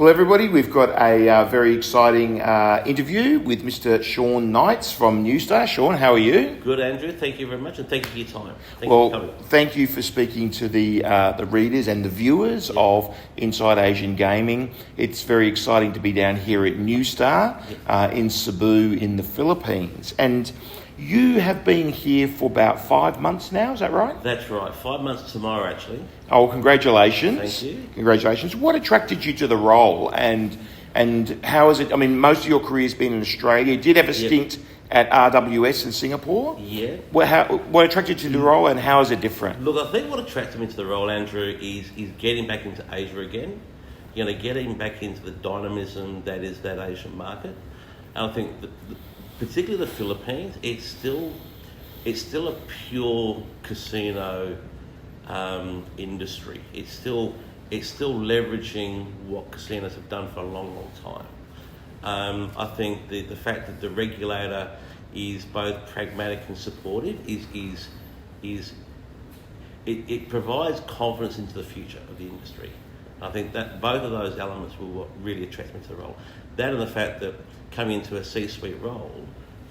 Well, everybody, we've got a very exciting interview with Mr. Sean Knights from NUSTAR. Sean, how are you? Good, Andrew. Thank you very much, and thank you for your time. Thank you for coming. Thank you for speaking to the readers and the viewers of Inside Asian Gaming. It's very exciting to be down here at NUSTAR in Cebu in the Philippines. And you have been here for about 5 months now, is that right? That's right. 5 months tomorrow, actually. Oh, congratulations. Thank you. Congratulations. What attracted you to the role and how is it? I mean, most of your career's been in Australia. You did have a stint at RWS in Singapore. Yeah. What attracted you to the role and how is it different? Look, I think what attracted me to the role, Andrew, is getting back into Asia again. You know, getting back into the dynamism that is that Asian market. And I think particularly the Philippines, it's still a pure casino industry. It's still leveraging what casinos have done for a long, long time. I think the fact that the regulator is both pragmatic and supportive it provides confidence into the future of the industry. I think that both of those elements were what really attracted me to the role. That and the fact that coming into a C-suite role,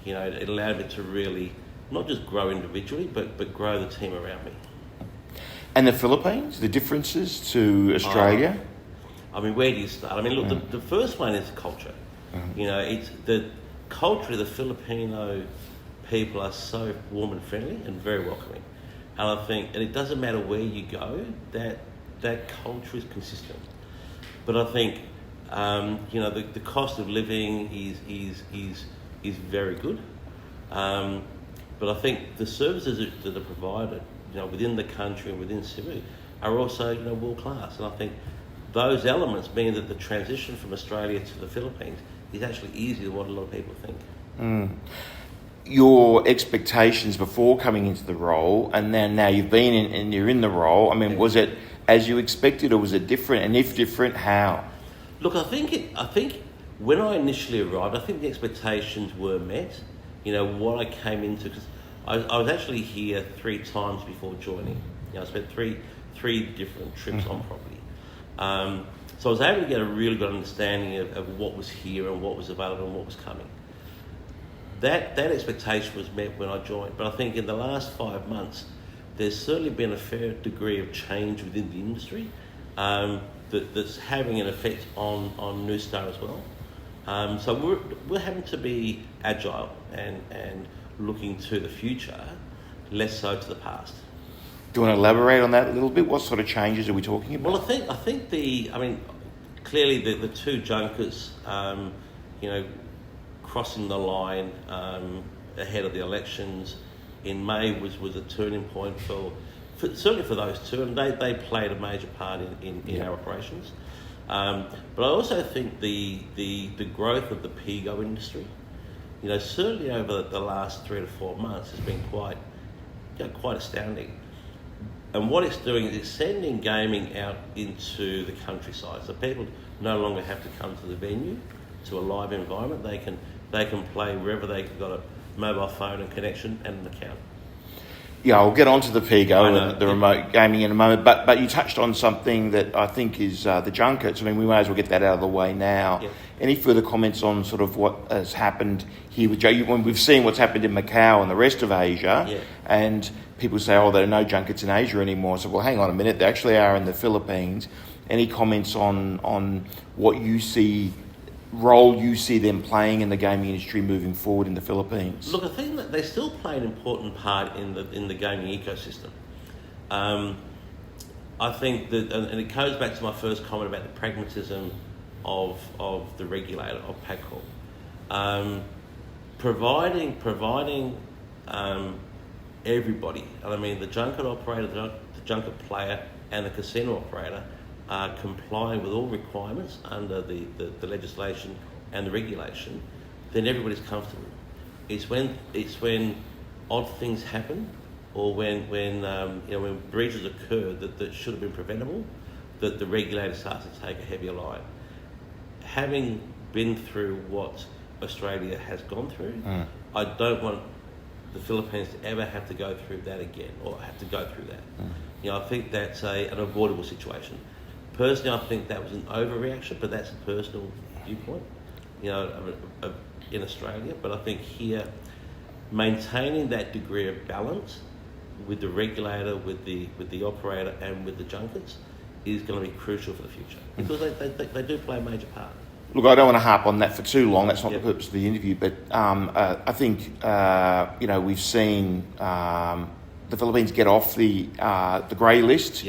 you know, it allowed me to really not just grow individually, but grow the team around me. And the Philippines, the differences to Australia? I mean, where do you start? I mean, look, the first one is culture. You know, it's the culture of the Filipino people are so warm and friendly and very welcoming. And I think, and it doesn't matter where you go, that culture is consistent. But I think, you know, the cost of living is very good. But I think the services that are provided, you know, within the country and within Cebu are also, you know, world class. And I think those elements mean that the transition from Australia to the Philippines is actually easier than what a lot of people think. Your expectations before coming into the role, and then now you've been in and you're in the role. I mean, was it as you expected, or was it different? And if different, how? Look, I think when I initially arrived, I think the expectations were met. You know, what I came into, because I was actually here 3 times before joining. You know, I spent three different trips on property. So I was able to get a really good understanding of what was here and what was available and what was coming. That expectation was met when I joined, but I think in the last 5 months, there's certainly been a fair degree of change within the industry that's having an effect on NUSTAR as well. So we're having to be agile and looking to the future, less so to the past. Do you want to elaborate on that a little bit? What sort of changes are we talking about? Well, I think clearly the 2 junkets, you know, crossing the line ahead of the elections in May was a turning point for certainly for those 2, and they played a major part in our operations. But I also think the growth of the PIGO industry, you know, certainly over the last 3 to 4 months has been quite astounding. And what it's doing is it's sending gaming out into the countryside. So people no longer have to come to the venue, to a live environment. They can play wherever they've got a mobile phone and connection and an account. Yeah, I'll get onto the PIGO and the remote gaming in a moment. But you touched on something that I think is the junkets. I mean, we may as well get that out of the way now. Yeah. Any further comments on sort of what has happened here with Joe? When we've seen what's happened in Macau and the rest of Asia, and people say, oh, there are no junkets in Asia anymore. So, well, hang on a minute, they actually are in the Philippines. Any comments on what you see, role you see them playing in the gaming industry moving forward in the Philippines? Look, I think that they still play an important part in the gaming ecosystem. I think that, and it goes back to my first comment about the pragmatism of the regulator, of PAGCOR. Providing everybody, and I mean the junket operator, the junket player, and the casino operator are complying with all requirements under the legislation and the regulation, then everybody's comfortable. It's when odd things happen, or when breaches occur that should have been preventable, that the regulator starts to take a heavier line. Having been through what Australia has gone through, I don't want the Philippines to ever have to go through that again, or have to go through that. You know, I think that's an avoidable situation. Personally, I think that was an overreaction, but that's a personal viewpoint, in Australia. But I think here, maintaining that degree of balance with the regulator, with the operator, and with the junkets is going to be crucial for the future, because they do play a major part. Look, I don't want to harp on that for too long. That's not the purpose of the interview. But I think we've seen the Philippines get off the grey list,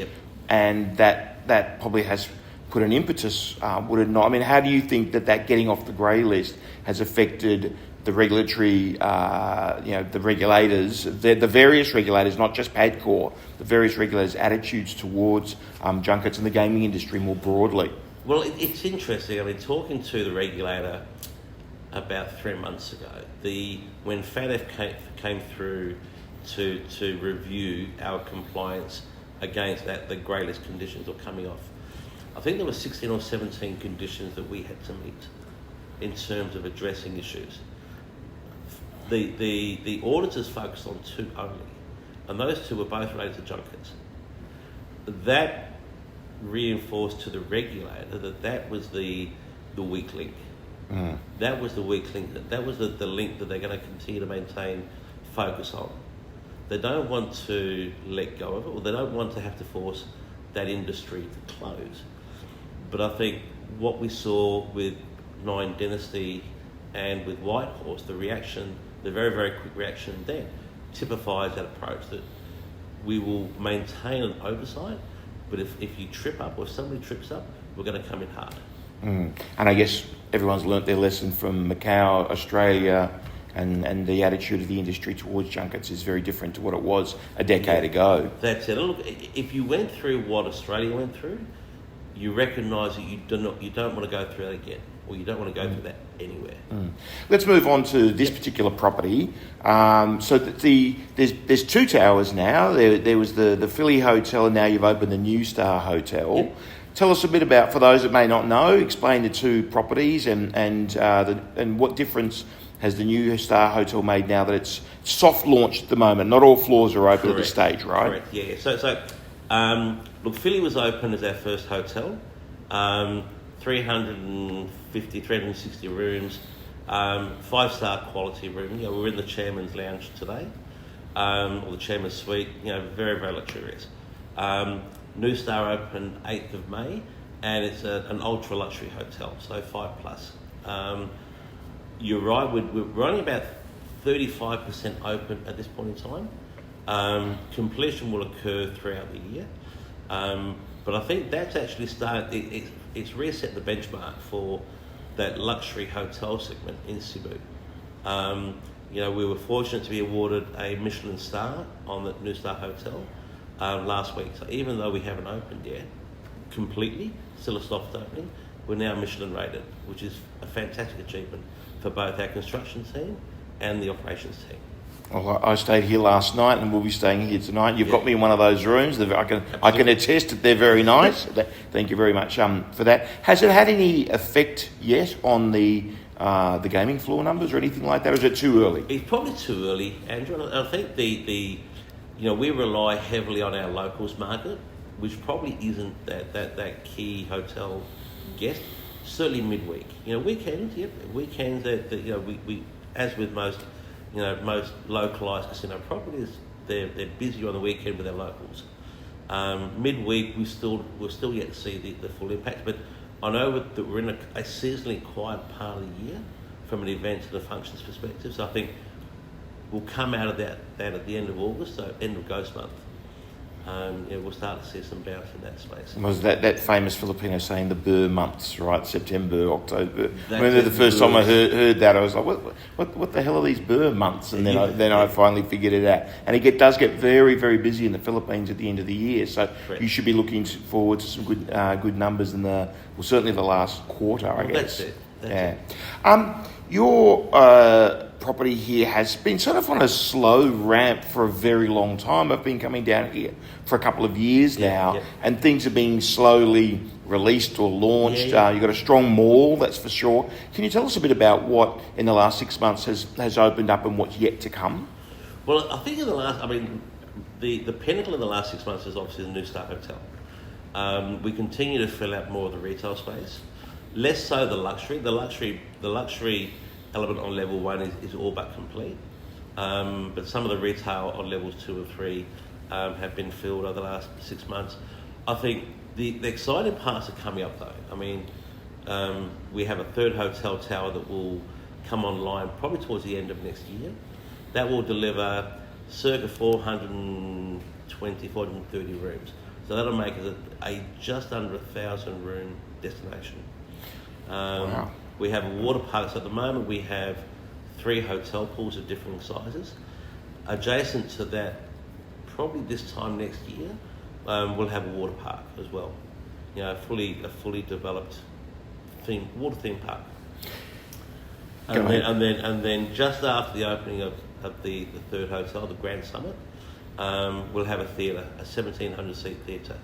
and that probably has put an impetus, would it not? I mean, how do you think that getting off the grey list has affected the regulatory, the regulators, the various regulators, not just PADCOR, the various regulators' attitudes towards junkets and the gaming industry more broadly? Well, it's interesting. I mean, talking to the regulator about 3 months ago, when FATF came through to review our compliance against the grey list conditions or coming off, I think there were 16 or 17 conditions that we had to meet in terms of addressing issues. The auditors focused on 2 only, and those 2 were both related to junkets. That reinforced to the regulator that was the weak link. That was the weak link. That was the link that they're going to continue to maintain focus on. They don't want to let go of it, or they don't want to have to force that industry to close. But I think what we saw with Nine Dynasty and with Whitehorse, the very, very quick reaction then typifies that approach, that we will maintain an oversight, but if you trip up or if somebody trips up, we're going to come in hard. And I guess everyone's learnt their lesson from Macau, Australia, and the attitude of the industry towards junkets is very different to what it was a decade ago. That's it. Look, if you went through what Australia went through, you recognise that you don't want to go through that again, or you don't want to go through that anywhere. Let's move on to this particular property. So there's 2 towers now. There was the Philly Hotel, and now you've opened the NUSTAR Hotel. Yep. Tell us a bit about, for those that may not know, explain the 2 properties and what difference has the NUSTAR Hotel made now that it's soft launched at the moment. Not all floors are open at this stage, right? Correct. Yeah. Look, Philly was open as our first hotel. 360 rooms, 5-star quality room. We're in the chairman's lounge today, or the chairman's suite. Very, very luxurious. NUSTAR opened 8th of May, and it's an ultra luxury hotel, so 5+. You're right. We're only about 35% open at this point in time. Completion will occur throughout the year. But I think that's actually started, it's reset the benchmark for that luxury hotel segment in Cebu. We were fortunate to be awarded a Michelin star on the NUSTAR Hotel last week. So even though we haven't opened yet completely, still a soft opening, we're now Michelin rated, which is a fantastic achievement for both our construction team and the operations team. Well, I stayed here last night, and we'll be staying here tonight. You've got me in one of those rooms. I can attest that they're very nice. Thank you very much for that. Has it had any effect yet on the gaming floor numbers or anything like that, or is it too early? It's probably too early, Andrew. I think we rely heavily on our locals market, which probably isn't that key hotel guest. Certainly midweek. Weekends. Weekends that we as with most localised casino properties, they're busy on the weekend with their locals. Midweek, we're still yet to see the full impact, but I know that we're in a seasonally quiet part of the year from an events and a functions perspective, so I think we'll come out of that at the end of August, so end of Ghost Month. We'll start to see some bounce in that space. Was that famous Filipino saying, the Burr months, right? September, October. I remember the first time I heard that, I was like, what the hell are these Burr months? And then I finally figured it out. And it does get very, very busy in the Philippines at the end of the year. So you should be looking forward to some good numbers in certainly the last quarter, I guess. That's it. Your property here has been sort of on a slow ramp for a very long time. I've been coming down here for a couple of years now, and things are being slowly released or launched. You've got a strong mall, that's for sure. Can you tell us a bit about what in the last 6 months has opened up and what's yet to come? Well, I think the pinnacle in the last 6 months is obviously the NUSTAR Hotel. We continue to fill out more of the retail space, less so the luxury. The luxury element on level 1 is all but complete, but some of the retail on levels 2 and 3 have been filled over the last 6 months. I think the exciting parts are coming up though. I mean, we have a third hotel tower that will come online probably towards the end of next year. That will deliver circa 420, 430 rooms. So that'll make it a just under 1,000 room destination. Wow. We have water parks at the moment. We have 3 hotel pools of different sizes. Adjacent to that, probably this time next year, we'll have a water park as well. You know, a fully developed water theme park. And then just after the opening of the third hotel, the Grand Summit, we'll have a theatre, a 1,700 seat theatre,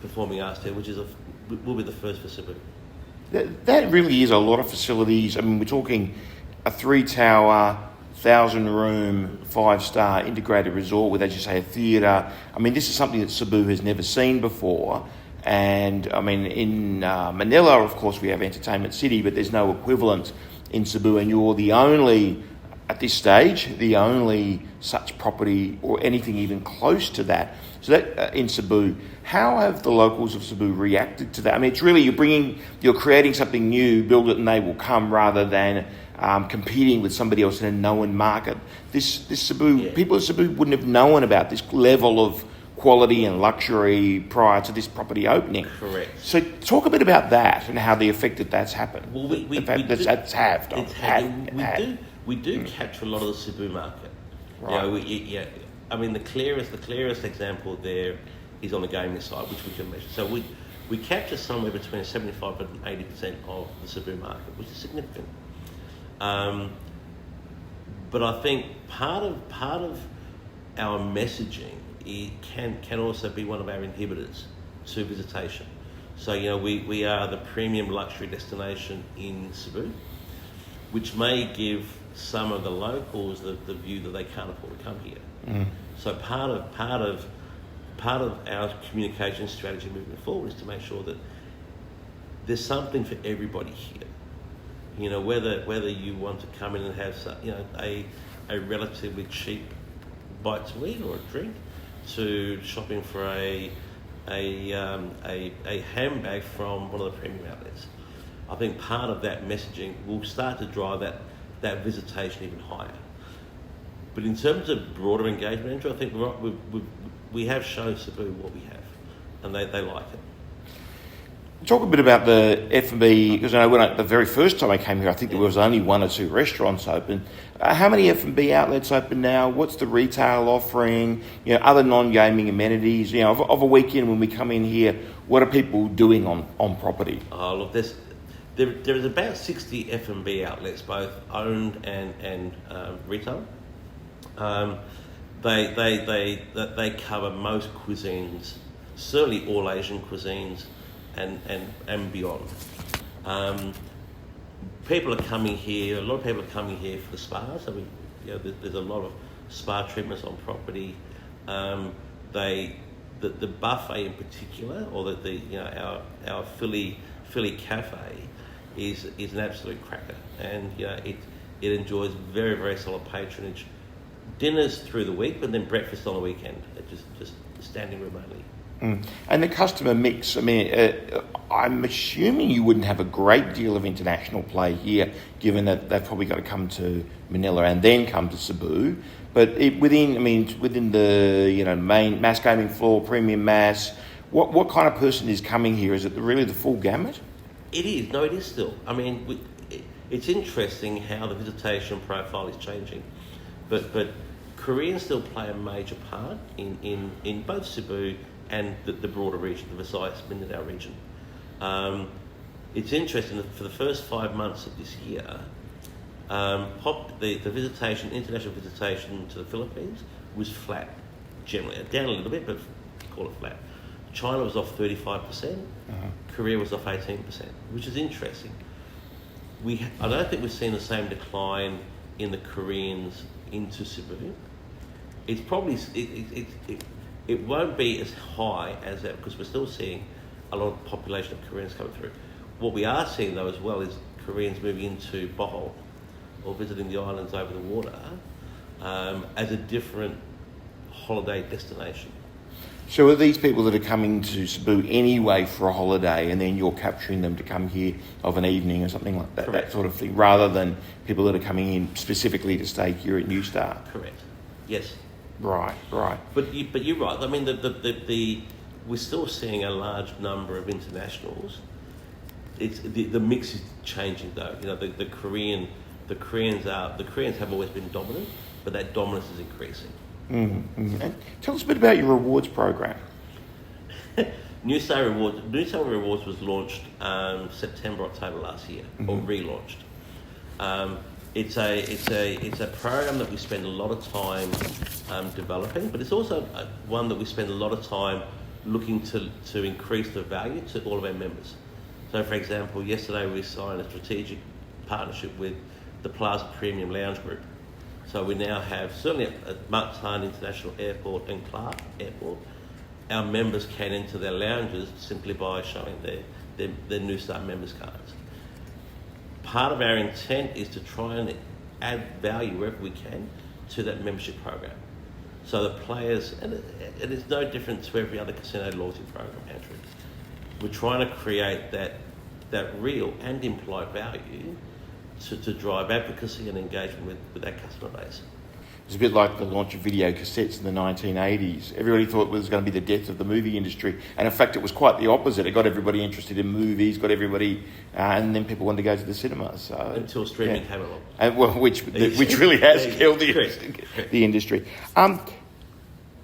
performing arts theatre, which will be the first for Cebu. That really is a lot of facilities. I mean, we're talking a 3-tower, 1,000-room, 5-star integrated resort with, as you say, a theatre. I mean, this is something that Cebu has never seen before. And, I mean, in Manila, of course, we have Entertainment City, but there's no equivalent in Cebu, and you're the only, at this stage, the only such property or anything even close to that. So that in Cebu, how have the locals of Cebu reacted to that? I mean, it's really you're creating something new, build it and they will come, rather than competing with somebody else in a known market. This Cebu, people of Cebu wouldn't have known about this level of quality and luxury prior to this property opening. Correct. So talk a bit about that and how the effect that's happened. Well, we do capture a lot of the Cebu market. Right. You know, I mean, the clearest example there is on the gaming side, which we can measure. So we capture somewhere between 75% and 80% of the Cebu market, which is significant. But I think part of our messaging can also be one of our inhibitors to visitation. So, you know, we are the premium luxury destination in Cebu, which may give some of the locals the view that they can't afford to come here. So part of our communication strategy moving forward is to make sure that there's something for everybody here. You know, whether you want to come in and have a relatively cheap bite to eat or a drink, to shopping for a handbag from one of the premium outlets. I think part of that messaging will start to drive that visitation even higher. But in terms of broader engagement, Andrew, I think we have shown Cebu what we have, and they like it. Talk a bit about the F&B, because I know the very first time I came here, I think there was only 1 or 2 restaurants open. How many F&B outlets open now? What's the retail offering? You know, other non-gaming amenities. You know, of a weekend when we come in here, what are people doing on property? Oh, look, there is about 60 F&B outlets, both owned and retail. They cover most cuisines, certainly all Asian cuisines, and beyond. People are coming here. A lot of people are coming here for the spas. I mean, you know, there's a lot of spa treatments on property. The buffet in particular, or our Philly cafe, is an absolute cracker, and you know it enjoys very, very solid patronage. Dinners through the week, but then breakfast on the weekend. Just standing room only. And the customer mix, I mean, I'm assuming you wouldn't have a great deal of international play here, given that they've probably got to come to Manila and then come to Cebu. But within the main mass gaming floor, premium mass, what kind of person is coming here? Is it really the full gamut? It is. No, it is still. I mean, it's interesting how the visitation profile is changing, but Koreans still play a major part in both Cebu and the broader region, the Visayas-Mindanao region. It's interesting that for the first 5 months of this year, the international visitation to the Philippines was flat, generally. Down a little bit, but call it flat. China was off 35%, Korea was off 18%, which is interesting. I don't think we've seen the same decline in the Koreans into Cebu. It's It won't be as high as that because we're still seeing a lot of population of Koreans coming through. What we are seeing though as well is Koreans moving into Bohol or visiting the islands over the water as a different holiday destination. So are these people that are coming to Cebu anyway for a holiday and then you're capturing them to come here of an evening or something like that, Correct. that sort of thing, rather than people that are coming in specifically to stay here at NUSTAR? Correct. Yes. Right. But you're right. I mean, we're still seeing a large number of internationals. It's the mix is changing though. You know, the Koreans have always been dominant, but that dominance is increasing. Mm-hmm. And tell us a bit about your rewards program. NUSTAR Rewards was launched September, October last year, or relaunched. It's a program that we spend a lot of time developing, but it's also one that we spend a lot of time looking to increase the value to all of our members. So, for example, yesterday we signed a strategic partnership with the Plaza Premium Lounge Group. So we now have, certainly at Mark Twain International Airport and Clark Airport, our members can enter their lounges simply by showing their NUSTAR members cards. Part of our intent is to try and add value wherever we can to that membership program. So the players, and it's no different to every other casino loyalty program, Andrew. We're trying to create that real and implied value to drive advocacy and engagement with our customer base. It's a bit like the launch of video cassettes in the 1980s. Everybody thought it was going to be the death of the movie industry, and in fact it was quite the opposite. It got everybody interested in movies, got everybody, and then people wanted to go to the cinema. So until streaming came along, and, well, which really has killed the industry.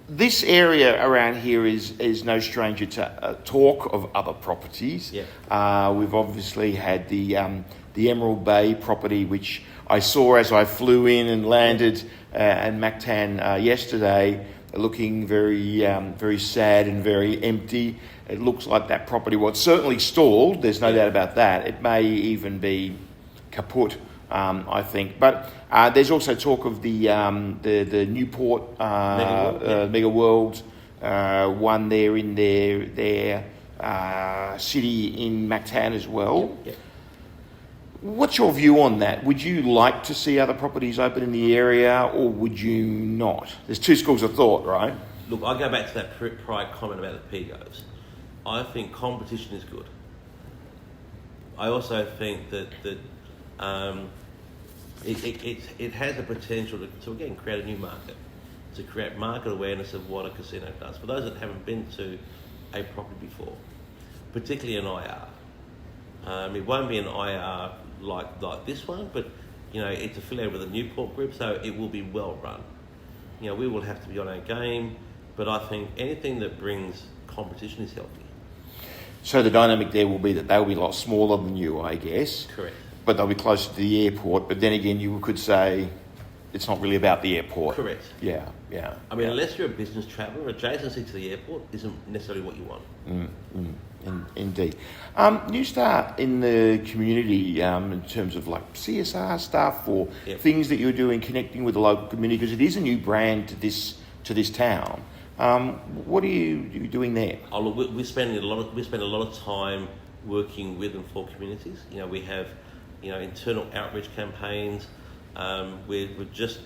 This area around here is no stranger to talk of other properties. Yeah. We've obviously had the Emerald Bay property, which I saw as I flew in and landed at Mactan yesterday, looking very sad and very empty. It looks like that property, well, it's certainly stalled, there's no doubt about that. It may even be kaput, I think. But there's also talk of the Newport Mega World one there in their city in Mactan as well. Yeah. What's your view on that? Would you like to see other properties open in the area, or would you not? There's two schools of thought, right? Look, I go back to that prior comment about the PGOs. I think competition is good. I also think that it has the potential to again create a new market, to create market awareness of what a casino does. For those that haven't been to a property before, particularly an IR. It won't be an IR like this one, but you know it's affiliated with the Newport Group, so it will be well run. You know, we will have to be on our game, but I think anything that brings competition is healthy. So the dynamic there will be that they'll be a lot smaller than you, I guess. Correct. But they'll be closer to the airport. But then again, you could say it's not really about the airport. Correct. Yeah. I mean, unless you're a business traveller, adjacency to the airport isn't necessarily what you want. Indeed. NUSTAR in the community, in terms of like CSR stuff or things that you're doing, connecting with the local community, because it is a new brand to this town. What are you doing there? Oh, look, we spend a lot of time working with and for communities. You know, we have internal outreach campaigns. We're just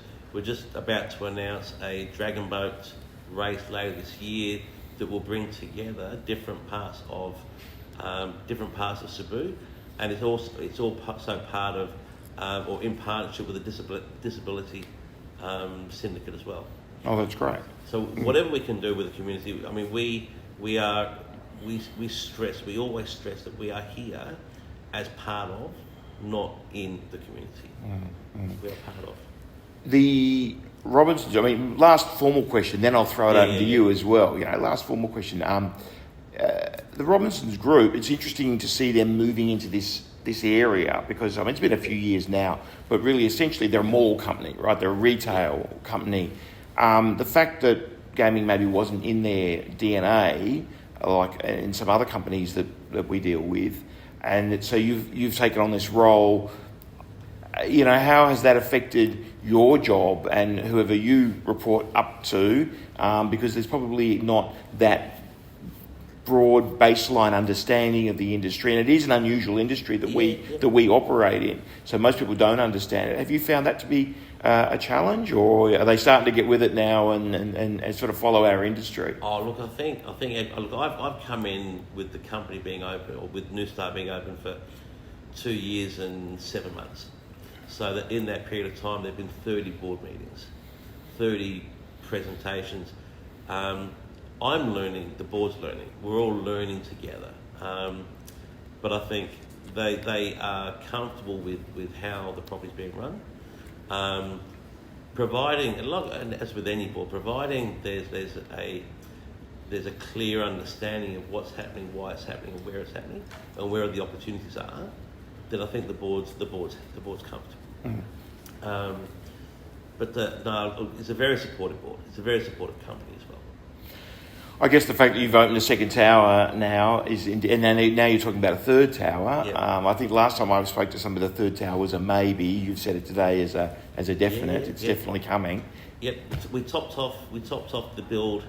about to announce a dragon boat race later this year that will bring together different parts of Cebu, and it's also part of or in partnership with the disability syndicate as well. Oh, that's great. So whatever we can do with the community, I mean, we always stress that we are here as part of, not in the community. We are part of. The Robinsons, I mean, last formal question, then I'll throw it over to you as well. You know, last formal question. The Robinsons group, it's interesting to see them moving into this area because, I mean, it's been a few years now, but really essentially they're a mall company, right? They're a retail company. The fact that gaming maybe wasn't in their DNA, like in some other companies that we deal with, and so you've taken on this role. how has that affected your job and whoever you report up to? Because there's probably not that broad baseline understanding of the industry, and it is an unusual industry that we operate in. So most people don't understand it. Have you found that to be a challenge, or are they starting to get with it now and sort of follow our industry? Oh, look, I think I've come in with the company being open, or with NUSTAR being open for 2 years and 7 months. So that in that period of time, there've been 30 board meetings, 30 presentations. I'm learning, the board's learning. We're all learning together. But I think they are comfortable with how the property's being run. Providing, and as with any board, providing there's a clear understanding of what's happening, why it's happening, and where it's happening, and where the opportunities are, then I think the board's comfortable. Mm-hmm. But no, it's a very supportive board. It's a very supportive company as well. I guess the fact that you've opened a second tower now and now you're talking about a third tower. Yep. I think last time I spoke to somebody, the third tower was a maybe. You've said it today as a definite. It's definitely coming. Yep, we topped off the build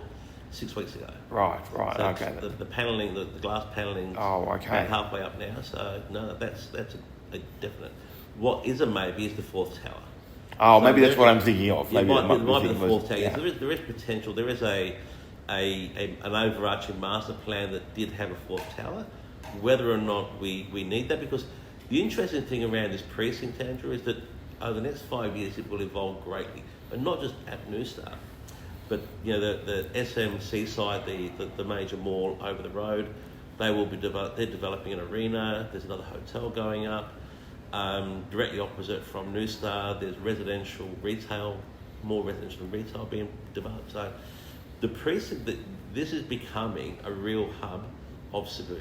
6 weeks ago. Right. So Okay. The paneling, the glass paneling. Oh, okay. About halfway up now. So no, that's a definite. What is a maybe is the fourth tower. Oh, so maybe that's what I'm thinking of. Maybe it might be the fourth tower. Yeah. There is potential. There is an overarching master plan that did have a fourth tower. Whether or not we need that, because the interesting thing around this precinct, Andrew, is that over the next 5 years it will evolve greatly, but not just at NUSTAR, but the SMC side, the major mall over the road, they're developing an arena. There's another hotel going up. Directly opposite from NUSTAR, there's more residential retail being developed. So the precinct, this is becoming a real hub of Cebu.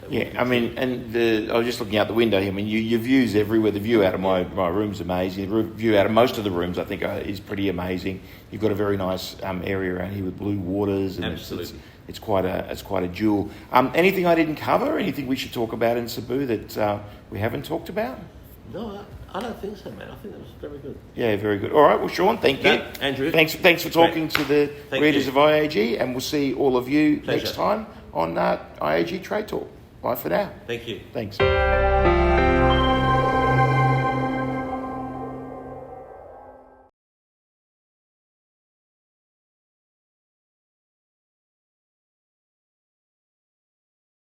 Yeah, I mean, I was just looking out the window here. I mean, your views everywhere. The view out of my room's amazing. The view out of most of the rooms, I think, is pretty amazing. You've got a very nice area around here with blue waters, and absolutely, it's quite a jewel. Anything I didn't cover? Anything we should talk about in Cebu that we haven't talked about? No, I don't think so, man. I think that was very good. Yeah, very good. All right, well, Sean, thank you. Andrew. Thanks for talking to the readers of IAG, and we'll see all of you next time on IAG Trade Talk. Bye for now. Thank you. Thanks.